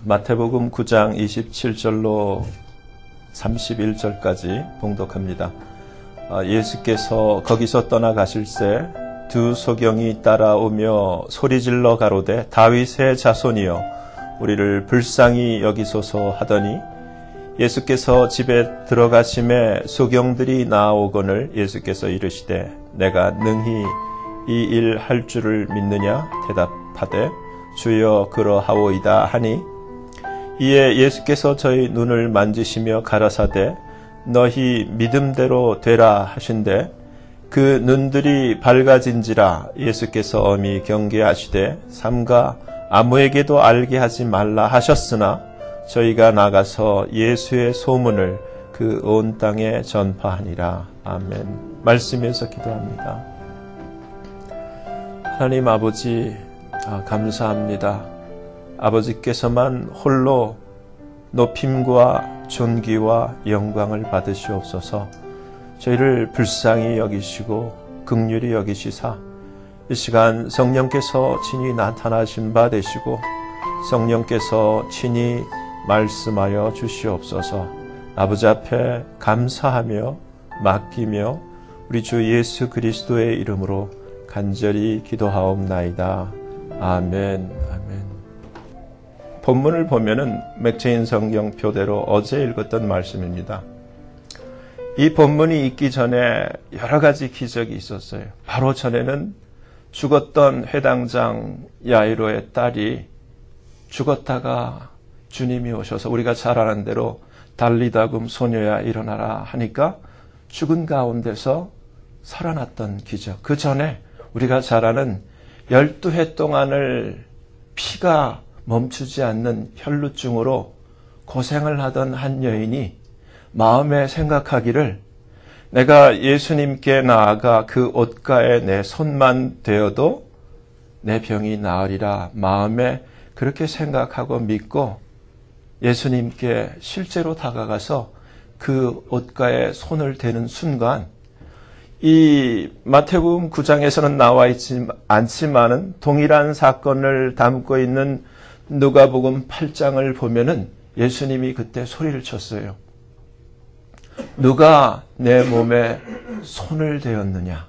마태복음 9장 27절로 31절까지 봉독합니다. 예수께서 거기서 떠나가실새 두 소경이 따라오며 소리질러 가로되 다윗의 자손이여 우리를 불쌍히 여기소서 하더니 예수께서 집에 들어가심에 소경들이 나아오거늘 예수께서 이르시되 내가 능히 이 일 할 줄을 믿느냐 대답하되 주여 그러하오이다 하니 이에 예수께서 저희 눈을 만지시며 가라사대 너희 믿음대로 되라 하신대 그 눈들이 밝아진지라 예수께서 엄히 경계하시되 삼가 아무에게도 알게 하지 말라 하셨으나 저희가 나가서 예수의 소문을 그 온 땅에 전파하니라. 아멘. 말씀에서 기도합니다. 하나님 아버지 감사합니다. 아버지께서만 홀로 높임과 존귀와 영광을 받으시옵소서. 저희를 불쌍히 여기시고 긍휼히 여기시사 이 시간 성령께서 친히 나타나신 바 되시고 성령께서 친히 말씀하여 주시옵소서. 아버지 앞에 감사하며 맡기며 우리 주 예수 그리스도의 이름으로 간절히 기도하옵나이다. 아멘. 아멘. 본문을 보면은 맥체인 성경표대로 어제 읽었던 말씀입니다. 이 본문이 있기 전에 여러 가지 기적이 있었어요. 바로 전에는 죽었던 회당장 야이로의 딸이 죽었다가 주님이 오셔서 우리가 잘 아는 대로 달리다금 소녀야 일어나라 하니까 죽은 가운데서 살아났던 기적. 그 전에 우리가 잘 아는 12해 동안을 피가 멈추지 않는 혈루증으로 고생을 하던 한 여인이 마음에 생각하기를 내가 예수님께 나아가 그 옷가에 내 손만 대어도 내 병이 나으리라 마음에 그렇게 생각하고 믿고 예수님께 실제로 다가가서 그 옷가에 손을 대는 순간 이 마태복음 9장에서는 나와 있지 않지만은 동일한 사건을 담고 있는 누가복음 8장을 보면은 예수님이 그때 소리를 쳤어요. 누가 내 몸에 손을 대었느냐?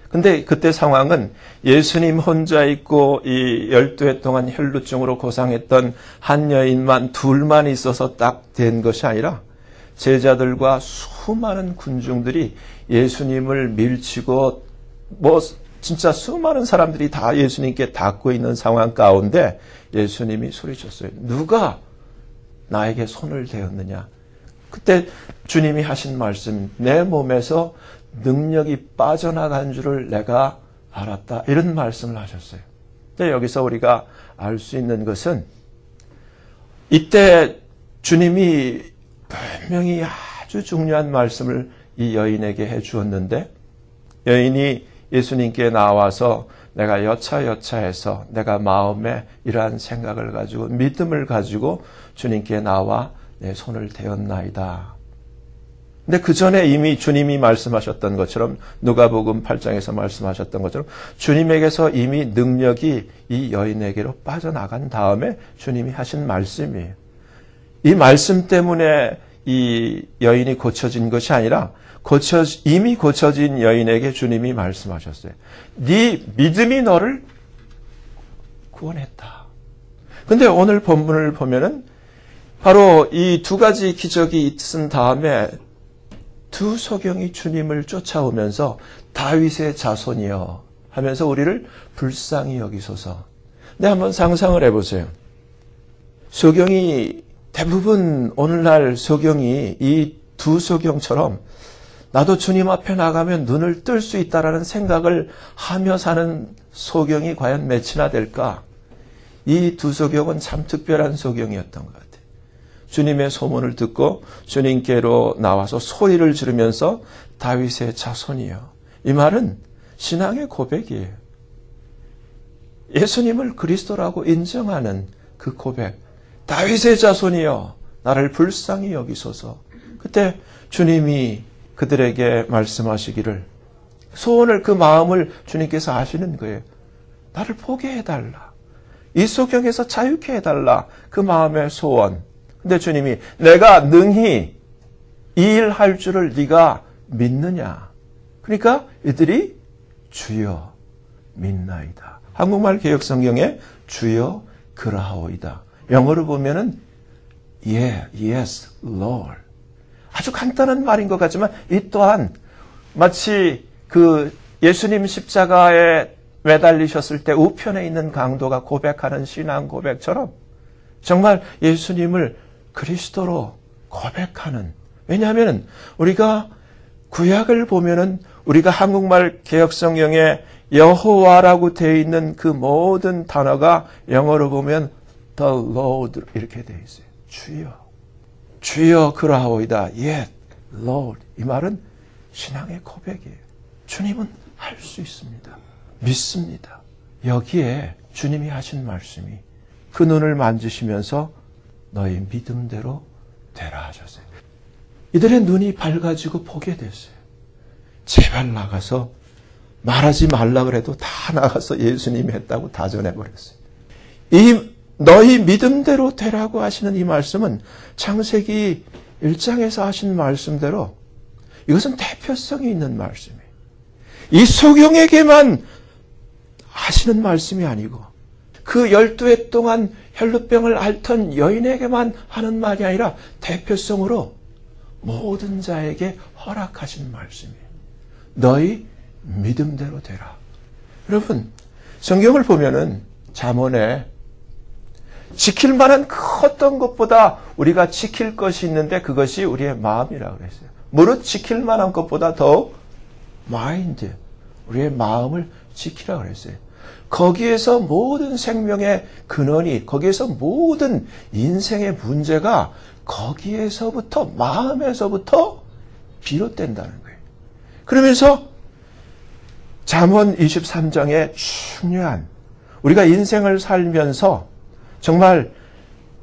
근데 그때 상황은 예수님 혼자 있고 이 12해 동안 혈루증으로 고생했던 한 여인만 둘만 있어서 딱 된 것이 아니라 제자들과 수많은 군중들이 예수님을 밀치고 진짜 수많은 사람들이 다 예수님께 닿고 있는 상황 가운데 예수님이 소리쳤어요. 누가 나에게 손을 대었느냐? 그때 주님이 하신 말씀, 내 몸에서 능력이 빠져나간 줄을 내가 알았다. 이런 말씀을 하셨어요. 근데 여기서 우리가 알 수 있는 것은 이때 주님이 분명히 아주 중요한 말씀을 이 여인에게 해 주었는데 여인이 예수님께 나와서 내가 여차여차해서 내가 마음에 이러한 생각을 가지고 믿음을 가지고 주님께 나와 내 손을 대었나이다. 근데 그 전에 이미 주님이 말씀하셨던 것처럼 누가복음 8장에서 말씀하셨던 것처럼 주님에게서 이미 능력이 이 여인에게로 빠져나간 다음에 주님이 하신 말씀이에요. 이 말씀 때문에 이 여인이 고쳐진 것이 아니라 이미 고쳐진 여인에게 주님이 말씀하셨어요. 네 믿음이 너를 구원했다. 근데 오늘 본문을 보면은 바로 이 두 가지 기적이 있은 다음에 두 소경이 주님을 쫓아오면서 다윗의 자손이여 하면서 우리를 불쌍히 여기소서. 근데 한번 상상을 해보세요. 소경이 대부분 오늘날 소경이 이 두 소경처럼 나도 주님 앞에 나가면 눈을 뜰 수 있다라는 생각을 하며 사는 소경이 과연 몇이나 될까? 이 두 소경은 참 특별한 소경이었던 것 같아요. 주님의 소문을 듣고 주님께로 나와서 소리를 지르면서 다윗의 자손이요. 이 말은 신앙의 고백이에요. 예수님을 그리스도라고 인정하는 그 고백. 다윗의 자손이여 나를 불쌍히 여기소서. 그때 주님이 그들에게 말씀하시기를 소원을 그 마음을 주님께서 아시는 거예요. 나를 보게 해달라. 이 소경에서 자유케 해달라. 그 마음의 소원. 근데 주님이 내가 능히 이 일 할 줄을 네가 믿느냐. 그러니까 이들이 주여 믿나이다. 한국말 개역성경에 주여 그라하오이다. 영어로 보면은 yes, Lord. 아주 간단한 말인 것 같지만 이 또한 마치 그 예수님 십자가에 매달리셨을 때 우편에 있는 강도가 고백하는 신앙 고백처럼 정말 예수님을 그리스도로 고백하는, 왜냐하면 우리가 구약을 보면은 우리가 한국말 개역성경에 여호와라고 되어 있는 그 모든 단어가 영어로 보면 the Lord 이렇게 되어 있어요. 주여. 주여 그라하오이다. Yet, Lord. 이 말은 신앙의 고백이에요. 주님은 할 수 있습니다. 믿습니다. 여기에 주님이 하신 말씀이 그 눈을 만지시면서 너희 믿음대로 되라 하셨어요. 이들의 눈이 밝아지고 보게 됐어요. 제발 나가서 말하지 말라 그래도 다 나가서 예수님이 했다고 다 전해버렸어요. 이 너희 믿음대로 되라고 하시는 이 말씀은 창세기 1장에서 하신 말씀대로 이것은 대표성이 있는 말씀이에요. 이 소경에게만 하시는 말씀이 아니고 그 12해 동안 혈루병을 앓던 여인에게만 하는 말이 아니라 대표성으로 모든 자에게 허락하신 말씀이에요. 너희 믿음대로 되라. 여러분, 성경을 보면은 잠언에 지킬 만한 그 어떤 것보다 우리가 지킬 것이 있는데 그것이 우리의 마음이라고 그랬어요. 무릇 지킬 만한 것보다 더 마인드, 우리의 마음을 지키라고 그랬어요. 거기에서 모든 생명의 근원이, 거기에서 모든 인생의 문제가 거기에서부터, 마음에서부터 비롯된다는 거예요. 그러면서 잠언 23장의 중요한, 우리가 인생을 살면서 정말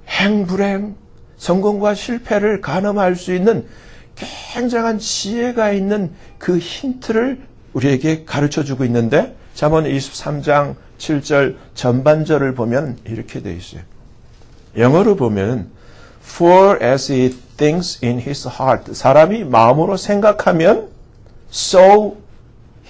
행불행, 성공과 실패를 가늠할 수 있는 굉장한 지혜가 있는 그 힌트를 우리에게 가르쳐주고 있는데 잠언 23장 7절 전반절을 보면 이렇게 되어 있어요. 영어로 보면 For as he thinks in his heart, 사람이 마음으로 생각하면 so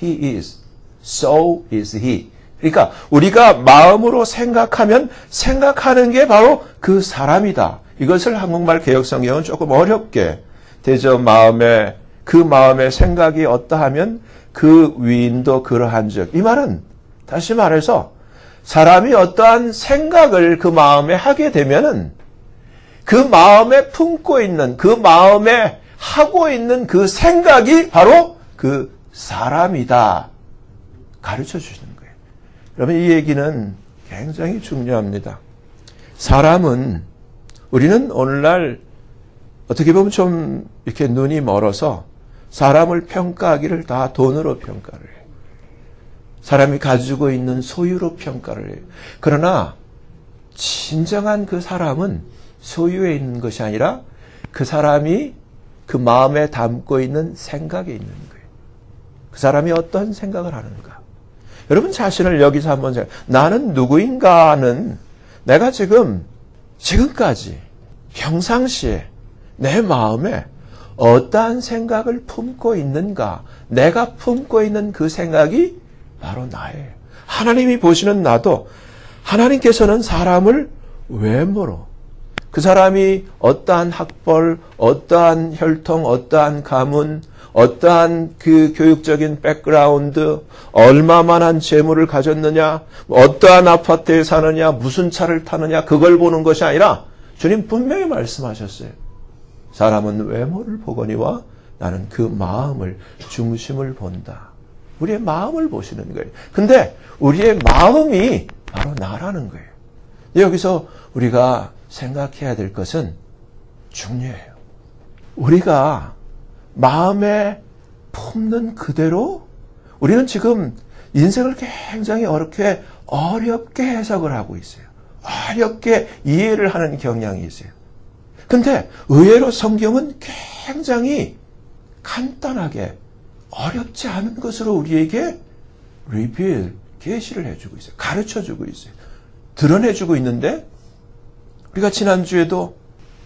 he is, so is he. 그러니까 우리가 마음으로 생각하면 생각하는 게 바로 그 사람이다. 이것을 한국말 개역성경은 조금 어렵게 대저 마음에 그 마음의 생각이 어떠하면 그 위인도 그러한즉. 이 말은 다시 말해서 사람이 어떠한 생각을 그 마음에 하게 되면은 그 마음에 품고 있는, 그 마음에 하고 있는 그 생각이 바로 그 사람이다. 가르쳐 주시는 거예요. 여러분, 이 얘기는 굉장히 중요합니다. 사람은, 우리는 오늘날 어떻게 보면 좀 이렇게 눈이 멀어서 사람을 평가하기를 다 돈으로 평가를 해요. 사람이 가지고 있는 소유로 평가를 해요. 그러나 진정한 그 사람은 소유에 있는 것이 아니라 그 사람이 그 마음에 담고 있는 생각에 있는 거예요. 그 사람이 어떤 생각을 하는가. 여러분 자신을 여기서 한번 생각해요. 나는 누구인가는 내가 지금까지 평상시에 내 마음에 어떠한 생각을 품고 있는가. 내가 품고 있는 그 생각이 바로 나예요. 하나님이 보시는 나도 하나님께서는 사람을 외모로, 그 사람이 어떠한 학벌, 어떠한 혈통, 어떠한 가문, 어떠한 그 교육적인 백그라운드, 얼마만한 재물을 가졌느냐, 어떠한 아파트에 사느냐, 무슨 차를 타느냐, 그걸 보는 것이 아니라 주님 분명히 말씀하셨어요. 사람은 외모를 보거니와 나는 그 마음을, 중심을 본다. 우리의 마음을 보시는 거예요. 근데 우리의 마음이 바로 나라는 거예요. 여기서 우리가 생각해야 될 것은 중요해요. 우리가 마음에 품는 그대로 우리는 지금 인생을 굉장히 어렵게 해석을 하고 있어요. 어렵게 이해를 하는 경향이 있어요. 근데 의외로 성경은 굉장히 간단하게 어렵지 않은 것으로 우리에게 계시를 해주고 있어요. 가르쳐주고 있어요. 드러내주고 있는데 우리가 지난주에도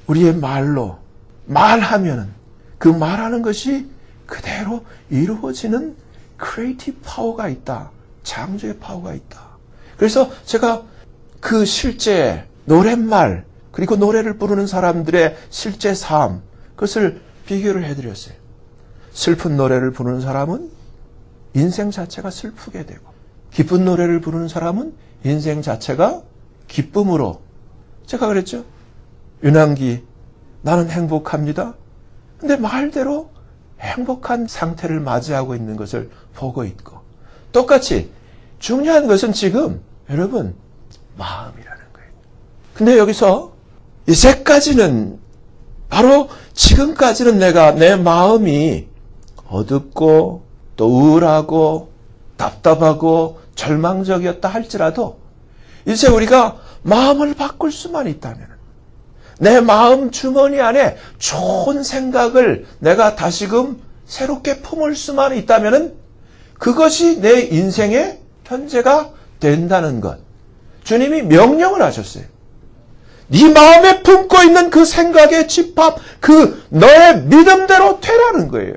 우리의 말로 말하면은 그 말하는 것이 그대로 이루어지는 크리에이티브 파워가 있다. 창조의 파워가 있다. 그래서 제가 그 실제 노랫말 그리고 노래를 부르는 사람들의 실제 삶 그것을 비교를 해드렸어요. 슬픈 노래를 부르는 사람은 인생 자체가 슬프게 되고 기쁜 노래를 부르는 사람은 인생 자체가 기쁨으로 제가 그랬죠. 윤항기 나는 행복합니다. 근데 말대로 행복한 상태를 맞이하고 있는 것을 보고 있고 똑같이 중요한 것은 지금 여러분 마음이라는 거예요. 근데 여기서 이제까지는 바로 지금까지는 내가 내 마음이 어둡고 또 우울하고 답답하고 절망적이었다 할지라도 이제 우리가 마음을 바꿀 수만 있다면 내 마음 주머니 안에 좋은 생각을 내가 다시금 새롭게 품을 수만 있다면 그것이 내 인생의 현재가 된다는 것. 주님이 명령을 하셨어요. 네 마음에 품고 있는 그 생각의 집합, 그 너의 믿음대로 되라는 거예요.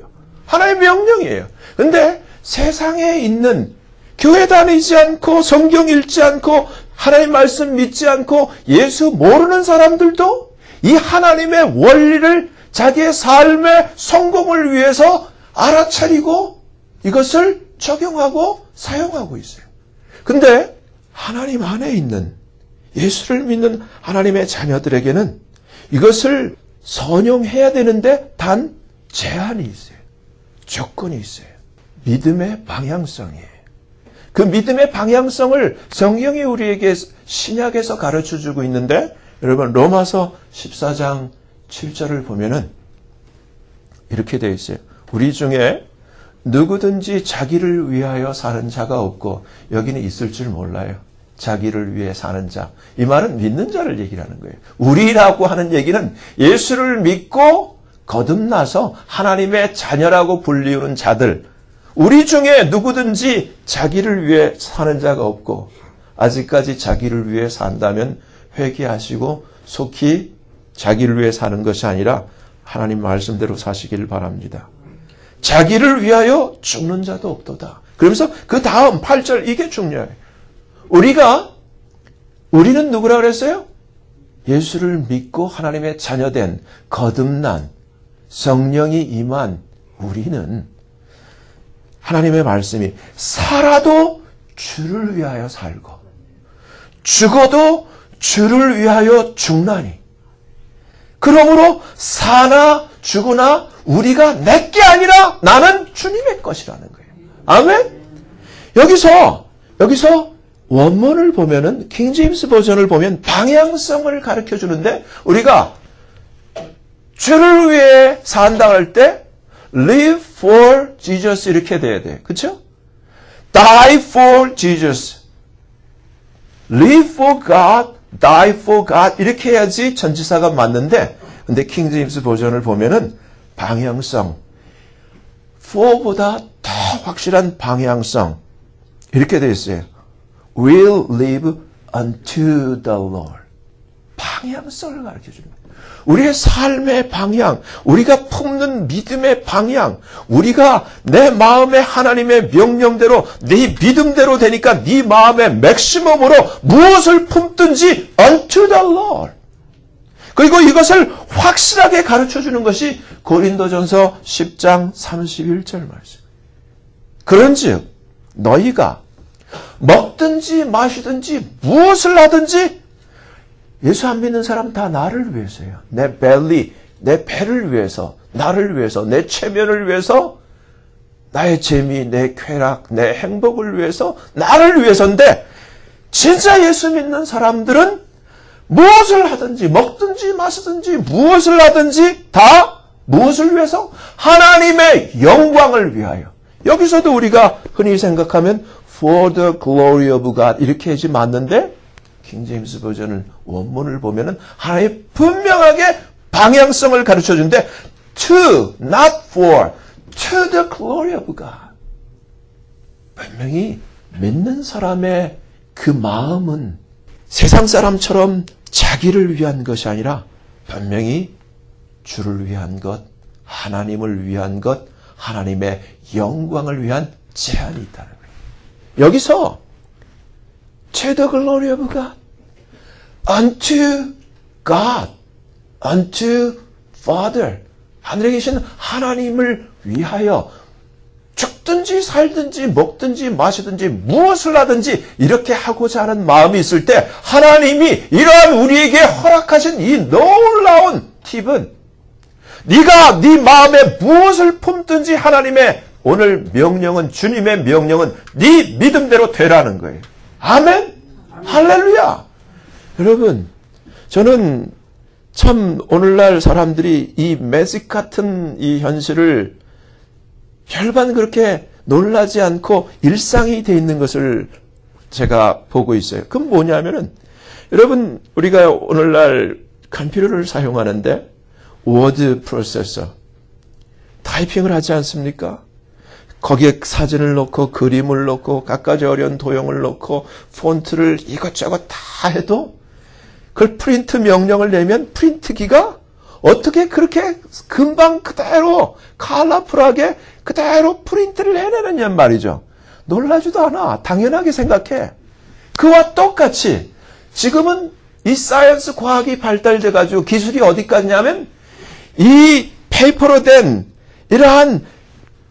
하나의 명령이에요. 근데 세상에 있는 교회 다니지 않고 성경 읽지 않고 하나님 말씀 믿지 않고 예수 모르는 사람들도 이 하나님의 원리를 자기의 삶의 성공을 위해서 알아차리고 이것을 적용하고 사용하고 있어요. 근데 하나님 안에 있는 예수를 믿는 하나님의 자녀들에게는 이것을 선용해야 되는데 단 제한이 있어요. 조건이 있어요. 믿음의 방향성이에요. 그 믿음의 방향성을 성경이 우리에게 신약에서 가르쳐주고 있는데 여러분 로마서 14장 7절을 보면은 이렇게 되어 있어요. 우리 중에 누구든지 자기를 위하여 사는 자가 없고 여기는 있을 줄 몰라요. 자기를 위해 사는 자. 이 말은 믿는 자를 얘기하는 거예요. 우리라고 하는 얘기는 예수를 믿고 거듭나서 하나님의 자녀라고 불리우는 자들. 우리 중에 누구든지 자기를 위해 사는 자가 없고 아직까지 자기를 위해 산다면 회개하시고 속히 자기를 위해 사는 것이 아니라 하나님 말씀대로 사시길 바랍니다. 자기를 위하여 죽는 자도 없도다. 그러면서 그 다음 8절 이게 중요해요. 우리는 누구라 그랬어요? 예수를 믿고 하나님의 자녀된 거듭난 성령이 임한 우리는 하나님의 말씀이 살아도 주를 위하여 살고 죽어도 주를 위하여 죽나니 그러므로 사나 죽으나 우리가 내게 아니라 나는 주님의 것이라는 거예요. 아멘? 여기서 원문을 보면은 킹제임스 버전을 보면 방향성을 가르쳐 주는데 우리가 주를 위해 산다 할 때 live for Jesus 이렇게 돼야 돼. 그렇죠? die for Jesus. live for God, die for God 이렇게 해야지 전치사가 맞는데 근데 킹제임스 버전을 보면은 방향성 for보다 더 확실한 방향성 이렇게 되어 있어요. will live unto the Lord. 방향성을 가르쳐주는 거예요. 우리의 삶의 방향, 우리가 품는 믿음의 방향, 우리가 내 마음에 하나님의 명령대로 네 믿음대로 되니까 네 마음의 맥시멈으로 무엇을 품든지 unto the Lord. 그리고 이것을 확실하게 가르쳐주는 것이 고린도전서 10장 31절 말씀. 그런즉 너희가 먹든지 마시든지 무엇을 하든지 예수 안 믿는 사람 다 나를 위해서요. 내 벨리, 내 배를 위해서, 나를 위해서, 내 체면을 위해서, 나의 재미, 내 쾌락, 내 행복을 위해서, 나를 위해서인데 진짜 예수 믿는 사람들은 무엇을 하든지 먹든지 마시든지 무엇을 하든지 다 무엇을 위해서? 하나님의 영광을 위하여. 여기서도 우리가 흔히 생각하면 for the glory of God 이렇게 해야지 맞는데 킹제임스 버전을 원문을 보면은 하나님 분명하게 방향성을 가르쳐 주는데 to, not for, to the glory of God. 분명히 믿는 사람의 그 마음은 세상 사람처럼 자기를 위한 것이 아니라 분명히 주를 위한 것, 하나님을 위한 것, 하나님의 영광을 위한 제한이 있다는 거예요. 여기서 To the glory of God, unto God, unto Father, 하늘에 계신 하나님을 위하여 죽든지 살든지 먹든지 마시든지 무엇을 하든지 이렇게 하고자 하는 마음이 있을 때 하나님이 이러한 우리에게 허락하신 이 놀라운 팁은 네가 네 마음에 무엇을 품든지 하나님의 오늘 명령은, 주님의 명령은 네 믿음대로 되라는 거예요. 아멘? 할렐루야! 여러분, 저는 참 오늘날 사람들이 이 매직 같은 이 현실을 별반 그렇게 놀라지 않고 일상이 돼 있는 것을 제가 보고 있어요. 그건 뭐냐면은, 여러분, 우리가 오늘날 컴퓨터를 사용하는데 워드 프로세서 타이핑을 하지 않습니까? 거기에 사진을 넣고 그림을 넣고 갖가지 어려운 도형을 넣고 폰트를 이것저것 다 해도 그걸 프린트 명령을 내면 프린트기가 어떻게 그렇게 금방 그대로 컬러풀하게 그대로 프린트를 해내느냐 말이죠. 놀라지도 않아. 당연하게 생각해. 그와 똑같이 지금은 이 사이언스 과학이 발달돼 가지고 기술이 어디까지냐면 이 페이퍼로 된 이러한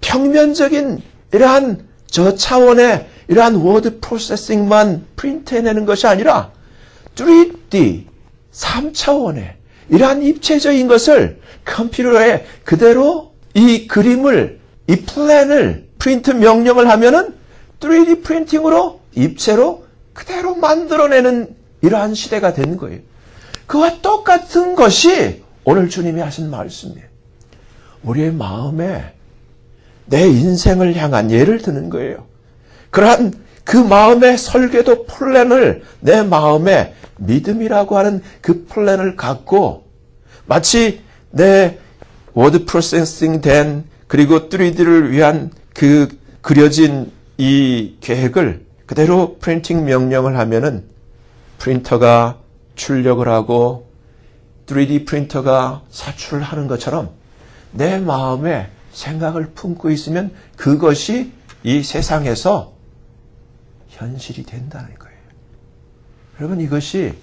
평면적인 이러한 저차원의 이러한 워드 프로세싱만 프린트해내는 것이 아니라 3D, 3차원의 이러한 입체적인 것을 컴퓨터에 그대로 이 그림을, 이 플랜을 프린트 명령을 하면은 3D 프린팅으로 입체로 그대로 만들어내는 이러한 시대가 되는 거예요. 그와 똑같은 것이 오늘 주님이 하신 말씀이에요. 우리의 마음에 내 인생을 향한 예를 드는 거예요. 그러한 그 마음의 설계도 플랜을 내 마음에 믿음이라고 하는 그 플랜을 갖고 마치 내 워드 프로세싱 된 그리고 3D를 위한 그 그려진 이 계획을 그대로 프린팅 명령을 하면은 프린터가 출력을 하고 3D 프린터가 사출을 하는 것처럼 내 마음에 생각을 품고 있으면 그것이 이 세상에서 현실이 된다는 거예요. 여러분, 이것이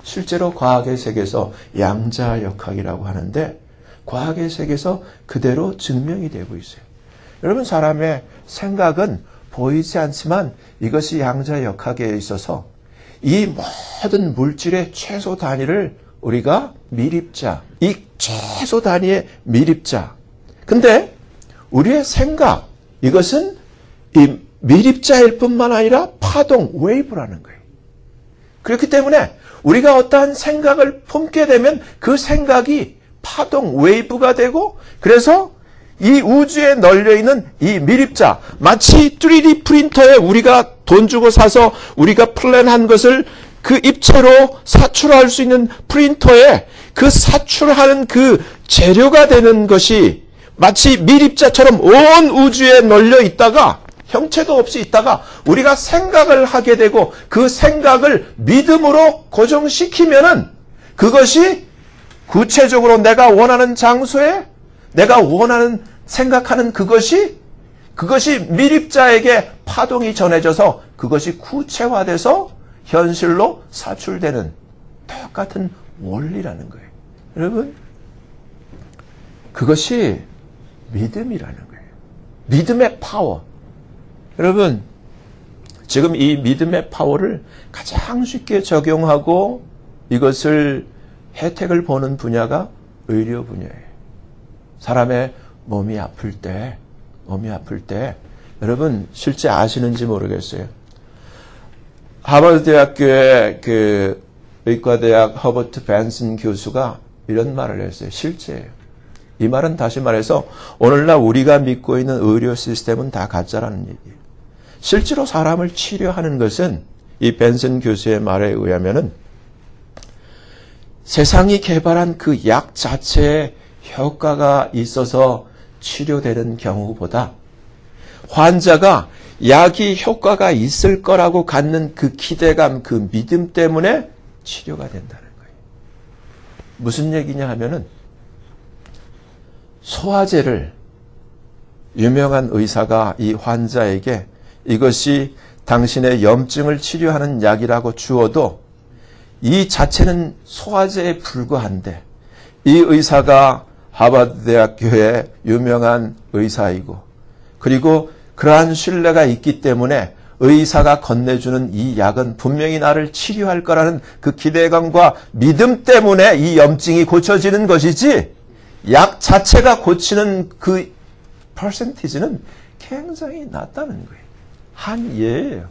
실제로 과학의 세계에서 양자역학이라고 하는데 과학의 세계에서 그대로 증명이 되고 있어요. 여러분, 사람의 생각은 보이지 않지만 이것이 양자역학에 있어서 이 모든 물질의 최소 단위를 우리가 미립자, 이 최소 단위의 미립자. 근데 우리의 생각, 이것은 이 미립자일 뿐만 아니라 파동, 웨이브라는 거예요. 그렇기 때문에 우리가 어떠한 생각을 품게 되면 그 생각이 파동, 웨이브가 되고 그래서 이 우주에 널려있는 이 미립자, 마치 3D 프린터에 우리가 돈 주고 사서 우리가 플랜한 것을 그 입체로 사출할 수 있는 프린터에 그 사출하는 그 재료가 되는 것이 마치 미립자처럼 온 우주에 널려 있다가 형체도 없이 있다가 우리가 생각을 하게 되고 그 생각을 믿음으로 고정시키면은 그것이 구체적으로 내가 원하는 장소에 내가 원하는 생각하는 그것이 미립자에게 파동이 전해져서 그것이 구체화돼서 현실로 사출되는 똑같은 원리라는 거예요. 여러분, 그것이 믿음이라는 거예요. 믿음의 파워. 여러분, 지금 이 믿음의 파워를 가장 쉽게 적용하고 이것을 혜택을 보는 분야가 의료 분야예요. 사람의 몸이 아플 때 여러분 실제 아시는지 모르겠어요. 하버드 대학교의 그 의과대학 허버트 벤슨 교수가 이런 말을 했어요. 실제예요. 이 말은 다시 말해서 오늘날 우리가 믿고 있는 의료 시스템은 다 가짜라는 얘기예요. 실제로 사람을 치료하는 것은 이 벤슨 교수의 말에 의하면은 세상이 개발한 그 약 자체에 효과가 있어서 치료되는 경우보다 환자가 약이 효과가 있을 거라고 갖는 그 기대감, 그 믿음 때문에 치료가 된다는 거예요. 무슨 얘기냐 하면은 소화제를 유명한 의사가 이 환자에게 이것이 당신의 염증을 치료하는 약이라고 주어도 이 자체는 소화제에 불과한데 이 의사가 하버드 대학교의 유명한 의사이고 그리고 그러한 신뢰가 있기 때문에 의사가 건네주는 이 약은 분명히 나를 치료할 거라는 그 기대감과 믿음 때문에 이 염증이 고쳐지는 것이지 약 자체가 고치는 그 퍼센티지는 굉장히 낮다는 거예요. 한 예예요.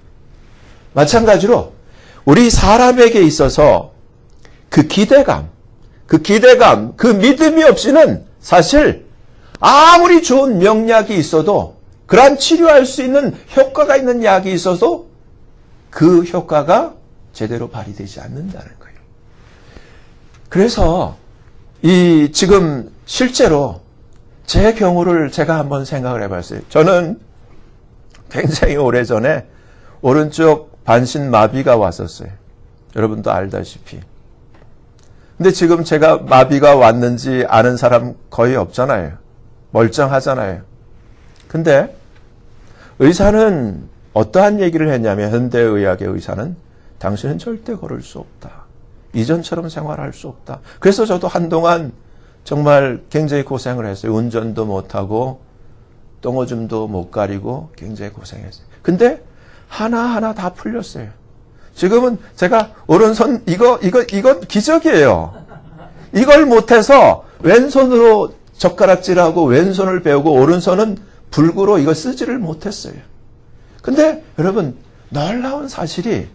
마찬가지로 우리 사람에게 있어서 그 기대감, 그 믿음이 없이는 사실 아무리 좋은 명약이 있어도 그러한 치료할 수 있는 효과가 있는 약이 있어도 그 효과가 제대로 발휘되지 않는다는 거예요. 그래서 지금 실제로 제 경우를 제가 한번 생각을 해봤어요. 저는 굉장히 오래전에 오른쪽 반신마비가 왔었어요. 여러분도 알다시피. 근데 지금 제가 마비가 왔는지 아는 사람 거의 없잖아요. 멀쩡하잖아요. 근데 의사는 어떠한 얘기를 했냐면 현대의학의 의사는 당신은 절대 걸을 수 없다. 이전처럼 생활할 수 없다. 그래서 저도 한동안 정말 굉장히 고생을 했어요. 운전도 못하고 똥오줌도 못 가리고 굉장히 고생했어요. 근데 하나하나 다 풀렸어요. 지금은 제가 오른손 이건 기적이에요. 이걸 못해서 왼손으로 젓가락질하고 왼손을 배우고 오른손은 불구로 이거 쓰지를 못했어요. 근데 여러분 놀라운 사실이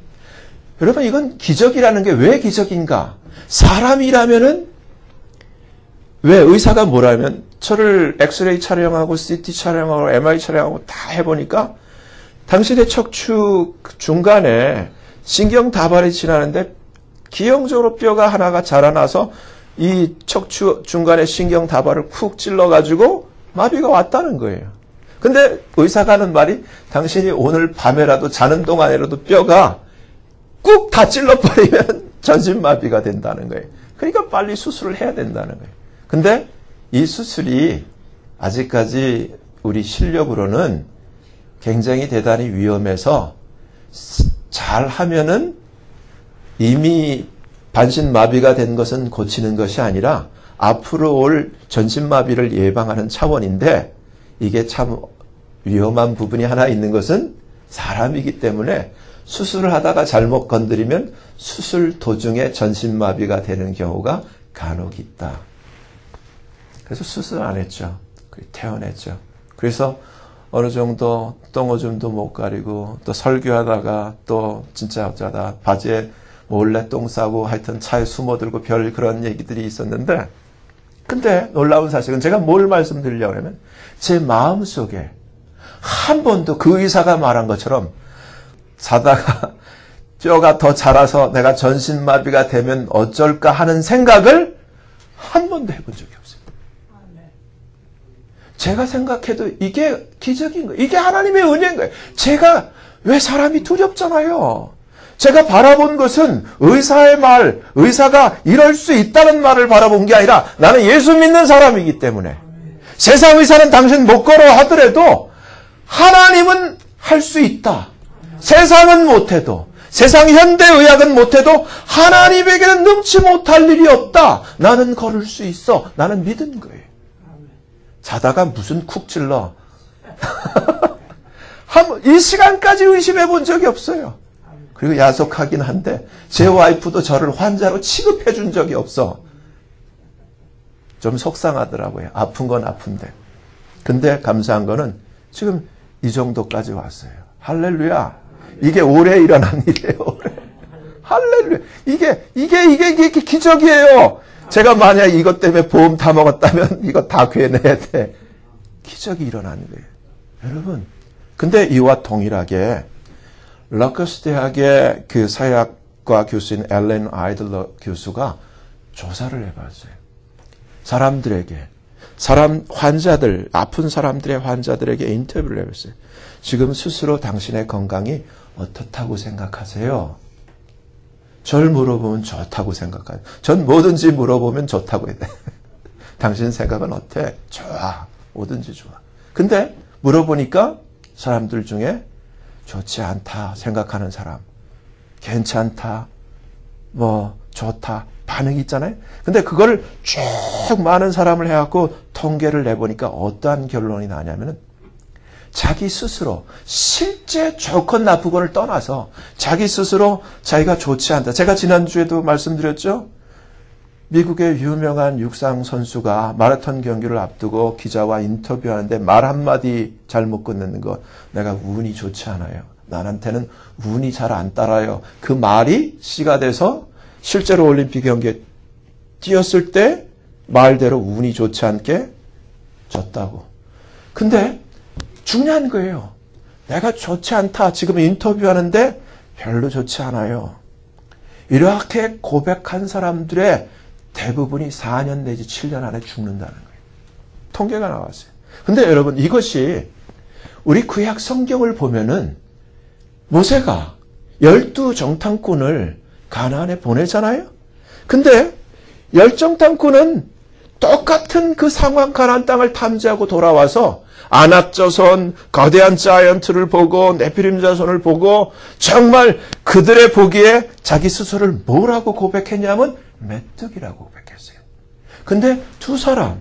여러분 이건 기적이라는 게 왜 기적인가? 사람이라면은 왜 의사가 뭐라면 저를 엑스레이 촬영하고 CT 촬영하고 MRI 촬영하고 다 해보니까 당신의 척추 중간에 신경 다발이 지나는데 기형적으로 뼈가 하나가 자라나서 이 척추 중간에 신경 다발을 쿡 찔러가지고 마비가 왔다는 거예요. 근데 의사가 하는 말이 당신이 오늘 밤에라도 자는 동안에라도 뼈가 꾹 다 찔러버리면 전신마비가 된다는 거예요. 그러니까 빨리 수술을 해야 된다는 거예요. 근데 이 수술이 아직까지 우리 실력으로는 굉장히 대단히 위험해서 잘 하면은 이미 반신마비가 된 것은 고치는 것이 아니라 앞으로 올 전신마비를 예방하는 차원인데 이게 참 위험한 부분이 하나 있는 것은 사람이기 때문에 수술을 하다가 잘못 건드리면 수술 도중에 전신마비가 되는 경우가 간혹 있다. 그래서 수술 안 했죠. 퇴원했죠. 그래서 어느 정도 똥오줌도 못 가리고 또 설교하다가 또 진짜 어쩌다 바지에 몰래 똥 싸고 하여튼 차에 숨어들고 별 그런 얘기들이 있었는데 근데 놀라운 사실은 제가 뭘 말씀드리려고 하면 제 마음속에 한 번도 그 의사가 말한 것처럼 자다가 뼈가 더 자라서 내가 전신마비가 되면 어쩔까 하는 생각을 한 번도 해본 적이 없어요. 제가 생각해도 이게 기적인 거예요. 이게 하나님의 은혜인 거예요. 제가 왜 사람이 두렵잖아요. 제가 바라본 것은 의사의 말, 의사가 이럴 수 있다는 말을 바라본 게 아니라 나는 예수 믿는 사람이기 때문에 세상 의사는 당신 못 걸어 하더라도 하나님은 할 수 있다. 세상은 못해도 세상 현대의학은 못해도 하나님에게는 능치 못할 일이 없다. 나는 걸을 수 있어. 나는 믿은 거예요. 자다가 무슨 쿡 찔러. 이 시간까지 의심해 본 적이 없어요. 그리고 야속하긴 한데 제 와이프도 저를 환자로 취급해 준 적이 없어. 좀 속상하더라고요. 아픈 건 아픈데. 근데 감사한 거는 지금 이 정도까지 왔어요. 할렐루야. 이게 올해 일어난 일이에요. 올해. 할렐루야. 이게 기적이에요. 제가 만약 이것 때문에 보험 다 먹었다면 이거 다 괴내야 돼. 기적이 일어나는 거예요. 여러분. 근데 이와 동일하게 러커스 대학의 그 사회학과 교수인 앨런 아이들러 교수가 조사를 해봤어요. 사람들에게 환자들, 아픈 사람들의 환자들에게 인터뷰를 해봤어요. 지금 스스로 당신의 건강이 어떻다고 생각하세요? 절 물어보면 좋다고 생각해요. 전 뭐든지 물어보면 좋다고 해요. 당신 생각은 어때? 좋아. 뭐든지 좋아. 근데 물어보니까 사람들 중에 좋지 않다 생각하는 사람, 괜찮다, 좋다, 반응이 있잖아요. 근데 그걸 쭉 많은 사람을 해갖고 통계를 내보니까 어떠한 결론이 나냐면은 자기 스스로 실제 좋건 나쁘건을 떠나서 자기 스스로 자기가 좋지 않다. 제가 지난주에도 말씀드렸죠. 미국의 유명한 육상 선수가 마라톤 경기를 앞두고 기자와 인터뷰하는데 말 한마디 잘못 끝내는 거, 내가 운이 좋지 않아요. 나한테는 운이 잘 안 따라요. 그 말이 씨가 돼서 실제로 올림픽 경기에 뛰었을 때 말대로 운이 좋지 않게 졌다고. 근데 중요한 거예요. 내가 좋지 않다. 지금 인터뷰하는데 별로 좋지 않아요. 이렇게 고백한 사람들의 대부분이 4년 내지 7년 안에 죽는다는 거예요. 통계가 나왔어요. 근데 여러분, 이것이 우리 구약 성경을 보면은 모세가 12정탐꾼을 가나안에 보내잖아요. 근데 10정탐꾼은 똑같은 그 상황 가나안 땅을 탐지하고 돌아와서 아낙자손, 거대한 자이언트를 보고 네피림 자손을 보고 정말 그들의 보기에 자기 스스로를 뭐라고 고백했냐면 메뚜기라고 고백했어요. 근데 두 사람,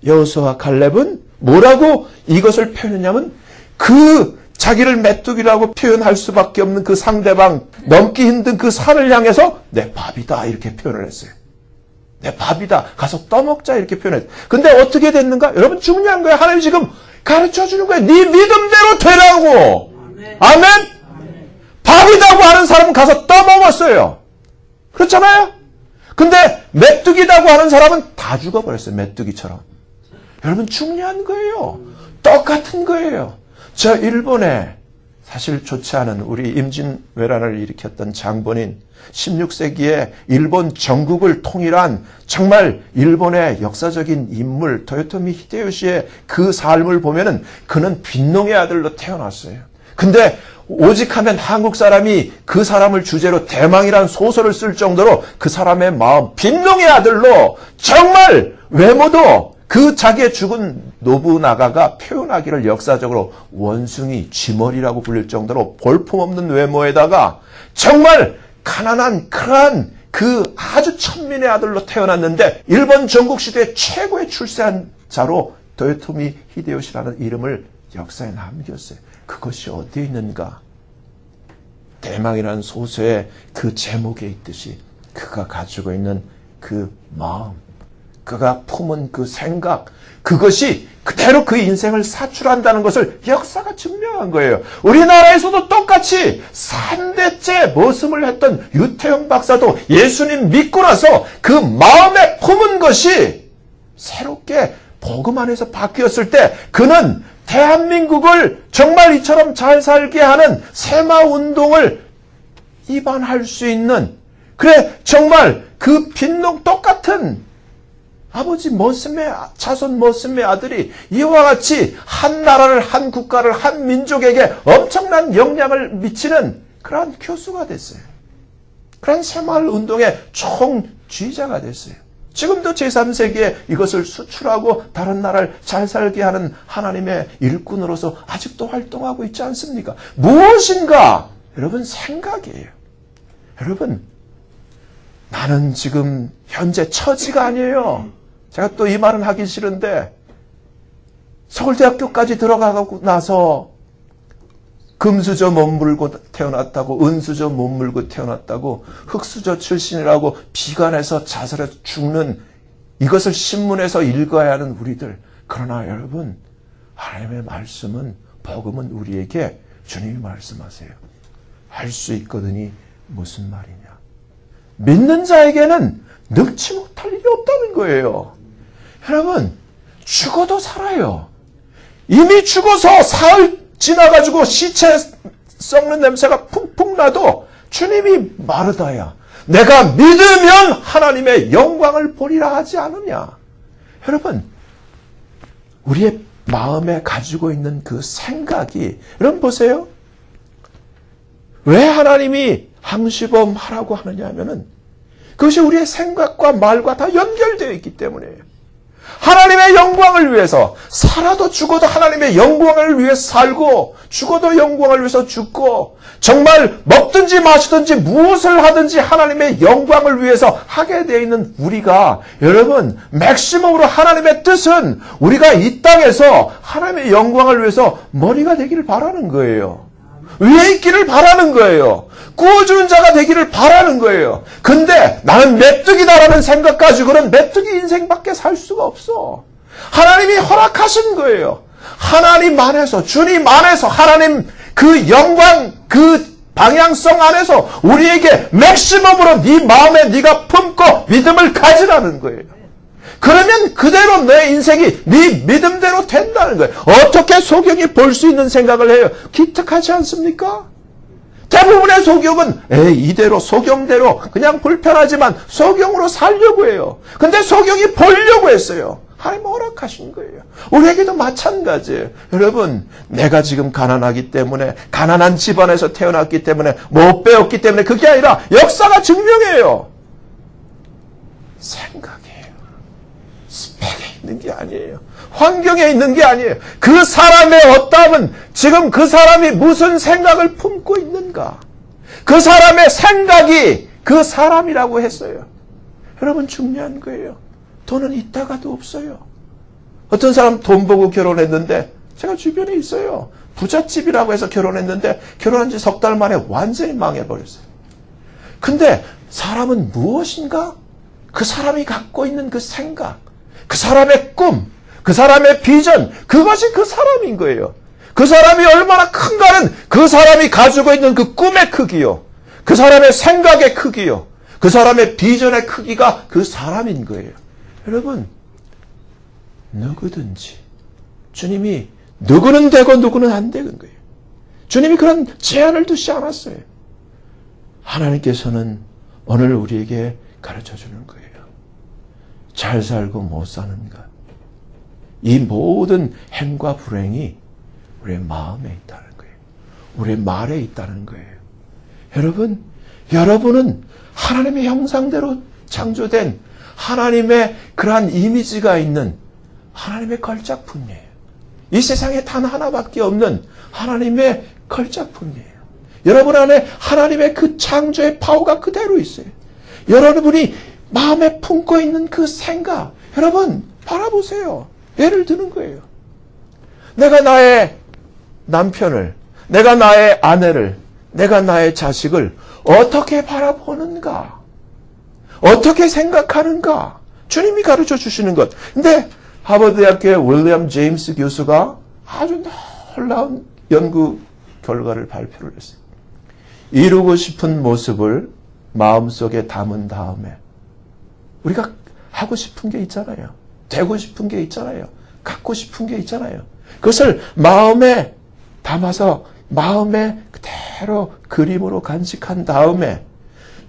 여호수아와 갈렙은 뭐라고 이것을 표현했냐면 그 자기를 메뚜기라고 표현할 수밖에 없는 그 상대방, 넘기 힘든 그 산을 향해서 내 밥이다 이렇게 표현을 했어요. 내 밥이다. 가서 떠먹자 이렇게 표현했어요. 근데 어떻게 됐는가? 여러분, 중요한 거예요. 하나님 지금 가르쳐주는 거예요. 네 믿음대로 되라고. 아멘? 밥이다고 하는 사람은 가서 떠먹었어요. 그렇잖아요? 근데 메뚜기다고 하는 사람은 다 죽어버렸어요. 메뚜기처럼. 여러분, 중요한 거예요. 똑같은 거예요. 저 일본에 사실 좋지 않은 우리 임진왜란을 일으켰던 장본인, 16세기에 일본 전국을 통일한 정말 일본의 역사적인 인물 도요토미 히데요시의 그 삶을 보면은 그는 빈농의 아들로 태어났어요. 근데 오직하면 한국 사람이 그 사람을 주제로 대망이라는 소설을 쓸 정도로 그 사람의 마음, 빈농의 아들로 정말 외모도 그 자기의 죽은 노부나가가 표현하기를 역사적으로 원숭이, 쥐머리라고 불릴 정도로 볼품없는 외모에다가 정말 가난한 그러한 그 아주 천민의 아들로 태어났는데 일본 전국시대 최고의 출세한 자로 도요토미 히데요시라는 이름을 역사에 남겼어요. 그것이 어디에 있는가? 대망이라는 소설의 그 제목에 있듯이 그가 가지고 있는 그 마음, 그가 품은 그 생각, 그것이 그대로 그 인생을 사출한다는 것을 역사가 증명한 거예요. 우리나라에서도 똑같이 3대째 머슴을 했던 유태영 박사도 예수님 믿고 나서 그 마음에 품은 것이 새롭게 복음 안에서 바뀌었을 때 그는 대한민국을 정말 이처럼 잘 살게 하는 새마운동을 입안할 수 있는, 그래 정말 그 빈농 똑같은 아버지 머슴의 자손 머슴의 아들이 이와 같이 한 나라를, 한 국가를, 한 민족에게 엄청난 영향을 미치는 그러한 교수가 됐어요. 그러한 새마을 운동의 총쥐자가 됐어요. 지금도 제3세기에 이것을 수출하고 다른 나라를 잘 살게 하는 하나님의 일꾼으로서 아직도 활동하고 있지 않습니까? 무엇인가? 여러분, 생각이에요. 여러분, 나는 지금 현재 처지가 아니에요. 제가 또 이 말은 하기 싫은데 서울대학교까지 들어가고 나서 금수저 못 물고 태어났다고, 은수저 못 물고 태어났다고, 흙수저 출신이라고 비관해서 자살해서 죽는 이것을 신문에서 읽어야 하는 우리들. 그러나 여러분, 하나님의 말씀은, 복음은 우리에게 주님이 말씀하세요. 할 수 있거든이 무슨 말이냐. 믿는 자에게는 늙지 못할 일이 없다는 거예요. 여러분, 죽어도 살아요. 이미 죽어서 사흘 지나가지고 시체 썩는 냄새가 푹푹 나도 주님이 마르다야, 내가 믿으면 하나님의 영광을 보리라 하지 않느냐. 여러분, 우리의 마음에 가지고 있는 그 생각이, 여러분 보세요. 왜 하나님이 항시범 하라고 하느냐 하면은 그것이 우리의 생각과 말과 다 연결되어 있기 때문이에요. 하나님의 영광을 위해서 살아도 죽어도 하나님의 영광을 위해서 살고 죽어도 영광을 위해서 죽고 정말 먹든지 마시든지 무엇을 하든지 하나님의 영광을 위해서 하게 되어 있는 우리가, 여러분 맥시멈으로 하나님의 뜻은 우리가 이 땅에서 하나님의 영광을 위해서 머리가 되기를 바라는 거예요. 위에 있기를 바라는 거예요. 구워주는 자가 되기를 바라는 거예요. 근데 나는 메뚜기다라는 생각 가지고는 메뚜기 인생밖에 살 수가 없어. 하나님이 허락하신 거예요. 하나님 안에서, 주님 안에서, 하나님 그 영광, 그 방향성 안에서 우리에게 맥시멈으로 네 마음에 네가 품고 믿음을 가지라는 거예요. 그러면 그대로 내 인생이 네 믿음대로 된다는 거예요. 어떻게 소경이 볼 수 있는 생각을 해요? 기특하지 않습니까? 대부분의 소경은 이대로 소경대로 그냥 불편하지만 소경으로 살려고 해요. 근데 소경이 보려고 했어요. 하나님 허락하신 거예요. 우리에게도 마찬가지예요. 여러분, 내가 지금 가난하기 때문에, 가난한 집안에서 태어났기 때문에, 못 배웠기 때문에 그게 아니라 역사가 증명해요. 생각이에요. 스펙에 있는 게 아니에요. 환경에 있는 게 아니에요. 그 사람의 어떠함은 지금 그 사람이 무슨 생각을 품고 있는가. 그 사람의 생각이 그 사람이라고 했어요. 여러분, 중요한 거예요. 돈은 있다가도 없어요. 어떤 사람 돈 보고 결혼했는데, 제가 주변에 있어요. 부잣집이라고 해서 결혼했는데 결혼한 지 석 달 만에 완전히 망해버렸어요. 근데 사람은 무엇인가? 그 사람이 갖고 있는 그 생각, 그 사람의 꿈, 그 사람의 비전, 그것이 그 사람인 거예요. 그 사람이 얼마나 큰가는 그 사람이 가지고 있는 그 꿈의 크기요, 그 사람의 생각의 크기요, 그 사람의 비전의 크기가 그 사람인 거예요. 여러분, 누구든지 주님이 누구는 되고 누구는 안 되는 거예요. 주님이 그런 제한을 두지 않았어요. 하나님께서는 오늘 우리에게 가르쳐주는 거예요. 잘 살고 못 사는가. 이 모든 행과 불행이 우리의 마음에 있다는 거예요. 우리의 말에 있다는 거예요. 여러분, 여러분은 하나님의 형상대로 창조된 하나님의 그러한 이미지가 있는 하나님의 걸작품이에요. 이 세상에 단 하나밖에 없는 하나님의 걸작품이에요. 여러분 안에 하나님의 그 창조의 파워가 그대로 있어요. 여러분이 마음에 품고 있는 그 생각, 여러분 바라보세요. 예를 드는 거예요. 내가 나의 남편을, 내가 나의 아내를, 내가 나의 자식을 어떻게 바라보는가? 어떻게 생각하는가? 주님이 가르쳐 주시는 것. 근데 하버드대학교의 윌리엄 제임스 교수가 아주 놀라운 연구 결과를 발표를 했어요. 이루고 싶은 모습을 마음속에 담은 다음에, 우리가 하고 싶은 게 있잖아요. 되고 싶은 게 있잖아요. 갖고 싶은 게 있잖아요. 그것을 마음에 담아서 마음에 그대로 그림으로 간직한 다음에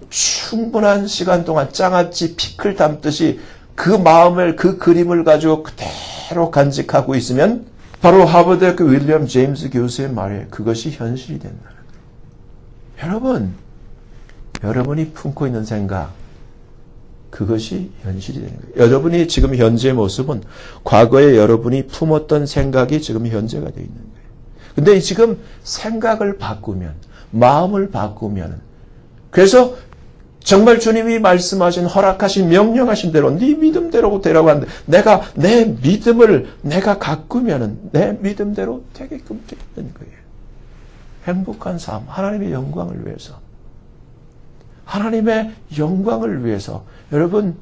충분한 시간 동안 장아찌 피클 담듯이 그 마음을, 그 그림을 가지고 그대로 간직하고 있으면 바로 하버드대학교 윌리엄 제임스 교수의 말에 그것이 현실이 된다는 거예요. 여러분, 여러분이 품고 있는 생각, 그것이 현실이 되는 거예요. 여러분이 지금 현재의 모습은 과거에 여러분이 품었던 생각이 지금 현재가 되어 있는 거예요. 근데 지금 생각을 바꾸면, 마음을 바꾸면, 그래서 정말 주님이 말씀하신, 허락하신, 명령하신 대로 네 믿음대로 되라고 하는데, 내가 내 믿음을 내가 가꾸면 내 믿음대로 되게끔 되는 거예요. 행복한 삶, 하나님의 영광을 위해서, 하나님의 영광을 위해서. 여러분,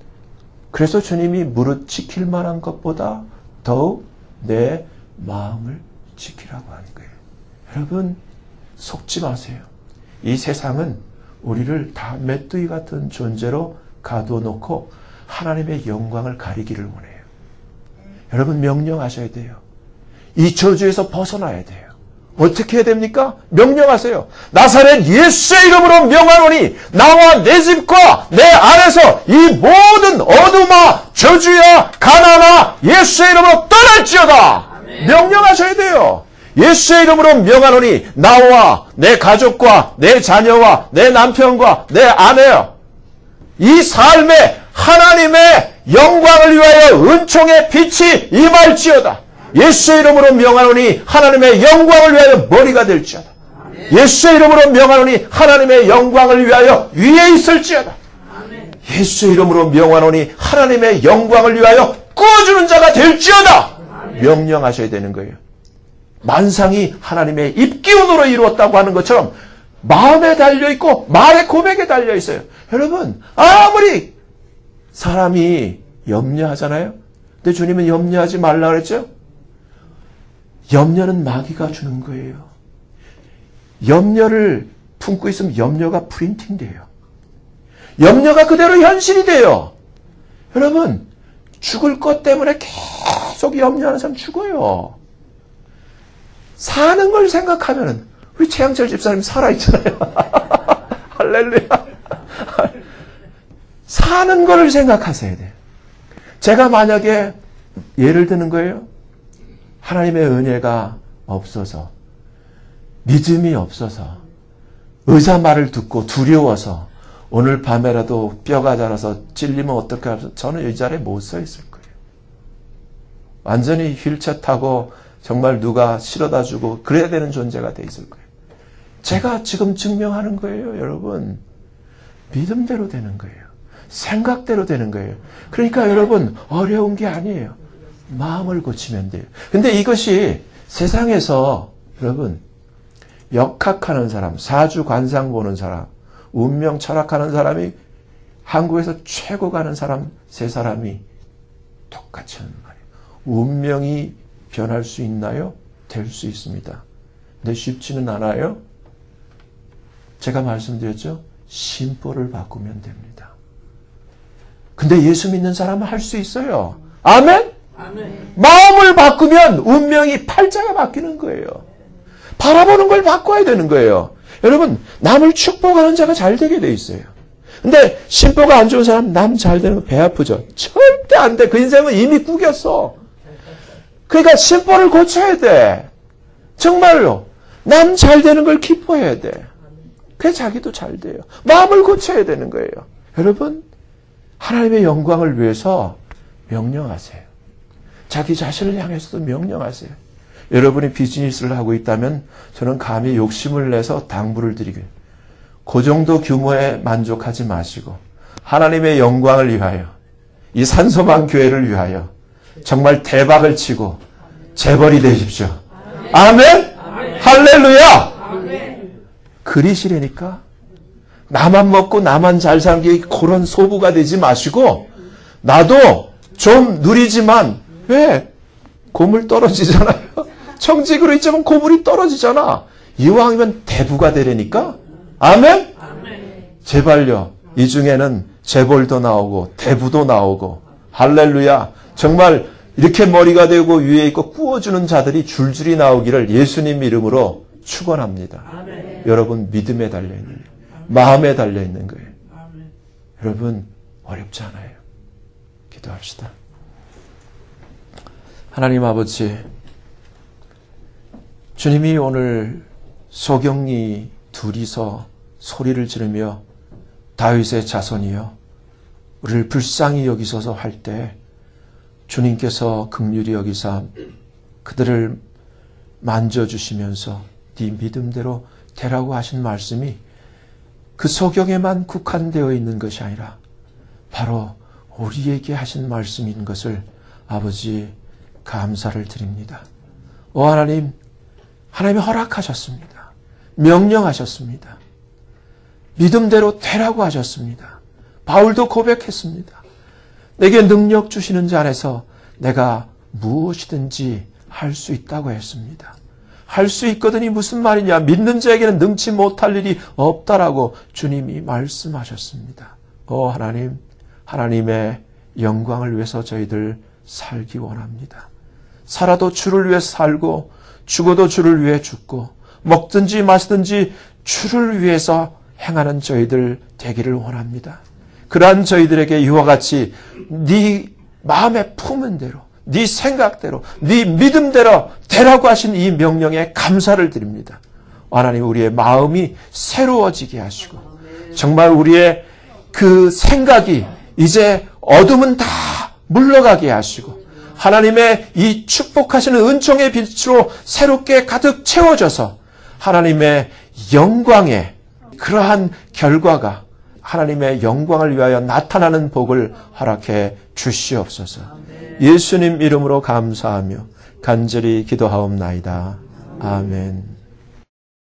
그래서 주님이 무릇 지킬 만한 것보다 더욱 내 마음을 지키라고 하는 거예요. 여러분, 속지 마세요. 이 세상은 우리를 다 메뚜기 같은 존재로 가둬놓고 하나님의 영광을 가리기를 원해요. 여러분, 명령하셔야 돼요. 이 저주에서 벗어나야 돼요. 어떻게 해야 됩니까? 명령하세요. 나사렛 예수의 이름으로 명하노니 나와 내 집과 내 안에서 이 모든 어둠아, 저주야, 가난아 예수의 이름으로 떠날지어다. 명령할지어다. 명령하셔야 돼요. 예수의 이름으로 명하노니 나와 내 가족과 내 자녀와 내 남편과 내 아내와 이 삶에 하나님의 영광을 위하여 은총의 빛이 임할지어다. 예수의 이름으로 명하노니 하나님의 영광을 위하여 머리가 될지어다. 예수의 이름으로 명하노니 하나님의 영광을 위하여 위에 있을지어다. 예수의 이름으로 명하노니 하나님의 영광을 위하여 꾸어주는 자가 될지어다. 명령하셔야 되는 거예요. 만상이 하나님의 입기운으로 이루었다고 하는 것처럼 마음에 달려있고 말의 고백에 달려있어요. 여러분, 아무리 사람이 염려하잖아요. 근데 주님은 염려하지 말라 그랬죠? 염려는 마귀가 주는 거예요. 염려를 품고 있으면 염려가 프린팅 돼요. 염려가 그대로 현실이 돼요. 여러분, 죽을 것 때문에 계속 염려하는 사람 죽어요. 사는 걸 생각하면은 우리 최양철 집사님 살아있잖아요. 할렐루야. 사는 거를 생각하셔야 돼요. 제가 만약에 예를 드는 거예요. 하나님의 은혜가 없어서, 믿음이 없어서, 의사 말을 듣고 두려워서 오늘 밤에라도 뼈가 자라서 찔리면 어떻게 하면서 저는 이 자리에 못 서 있을 거예요. 완전히 휠체어 타고 정말 누가 실어다 주고 그래야 되는 존재가 돼 있을 거예요. 제가 지금 증명하는 거예요, 여러분. 믿음대로 되는 거예요. 생각대로 되는 거예요. 그러니까 여러분, 어려운 게 아니에요. 마음을 고치면 돼요. 근데 이것이 세상에서 여러분, 역학하는 사람, 사주 관상 보는 사람, 운명 철학하는 사람이 한국에서 최고 가는 사람 세 사람이 똑같이 하는 말이에요. 운명이 변할 수 있나요? 될 수 있습니다. 근데 쉽지는 않아요. 제가 말씀드렸죠? 심보를 바꾸면 됩니다. 근데 예수 믿는 사람은 할 수 있어요. 아멘? 아멘. 마음을 바꾸면 운명이 팔자가 바뀌는 거예요. 바라보는 걸 바꿔야 되는 거예요. 여러분, 남을 축복하는 자가 잘 되게 돼 있어요. 근데 심보가 안 좋은 사람 남 잘 되는 거 배 아프죠? 절대 안 돼. 그 인생은 이미 구겼어. 그러니까 심보를 고쳐야 돼. 정말로. 남 잘 되는 걸 기뻐해야 돼. 그래 자기도 잘 돼요. 마음을 고쳐야 되는 거예요. 여러분, 하나님의 영광을 위해서 명령하세요. 자기 자신을 향해서도 명령하세요. 여러분이 비즈니스를 하고 있다면 저는 감히 욕심을 내서 당부를 드리길. 그 정도 규모에 만족하지 마시고 하나님의 영광을 위하여, 이 산소만 교회를 위하여 정말 대박을 치고 재벌이 되십시오. 아멘? 할렐루야! 그리시라니까. 나만 먹고 나만 잘 사는 게 그런 소부가 되지 마시고, 나도 좀 누리지만 왜? 고물 떨어지잖아요. 청직으로 있자면 고물이 떨어지잖아. 이왕이면 대부가 되려니까. 아멘? 제발요. 이 중에는 재벌도 나오고 대부도 나오고, 할렐루야. 정말 이렇게 머리가 되고 위에 있고 꾸어주는 자들이 줄줄이 나오기를 예수님 이름으로 축원합니다. 여러분, 믿음에 달려있는 거예요. 마음에 달려있는 거예요. 여러분, 어렵지 않아요. 기도합시다. 하나님 아버지, 주님이 오늘 소경이 둘이서 소리를 지르며 다윗의 자손이여 우리를 불쌍히 여기소서 할 때 주님께서 긍휼히 여기사 그들을 만져주시면서 네 믿음대로 되라고 하신 말씀이 그 소경에만 국한되어 있는 것이 아니라 바로 우리에게 하신 말씀인 것을 아버지 감사를 드립니다. 오 하나님, 하나님이 허락하셨습니다. 명령하셨습니다. 믿음대로 되라고 하셨습니다. 바울도 고백했습니다. 내게 능력 주시는 자 안에서 내가 무엇이든지 할 수 있다고 했습니다. 할 수 있거든이 무슨 말이냐? 믿는 자에게는 능치 못할 일이 없다라고 주님이 말씀하셨습니다. 오 하나님, 하나님의 영광을 위해서 저희들 살기 원합니다. 살아도 주를 위해 살고 죽어도 주를 위해 죽고 먹든지 마시든지 주를 위해서 행하는 저희들 되기를 원합니다. 그러한 저희들에게 이와 같이 네 마음에 품은 대로, 네 생각대로, 네 믿음대로 되라고 하신 이 명령에 감사를 드립니다. 하나님, 우리의 마음이 새로워지게 하시고 정말 우리의 그 생각이 이제 어둠은 다 물러가게 하시고 하나님의 이 축복하시는 은총의 빛으로 새롭게 가득 채워져서 하나님의 영광의 그러한 결과가 하나님의 영광을 위하여 나타나는 복을 허락해 주시옵소서. 예수님 이름으로 감사하며 간절히 기도하옵나이다. 아멘.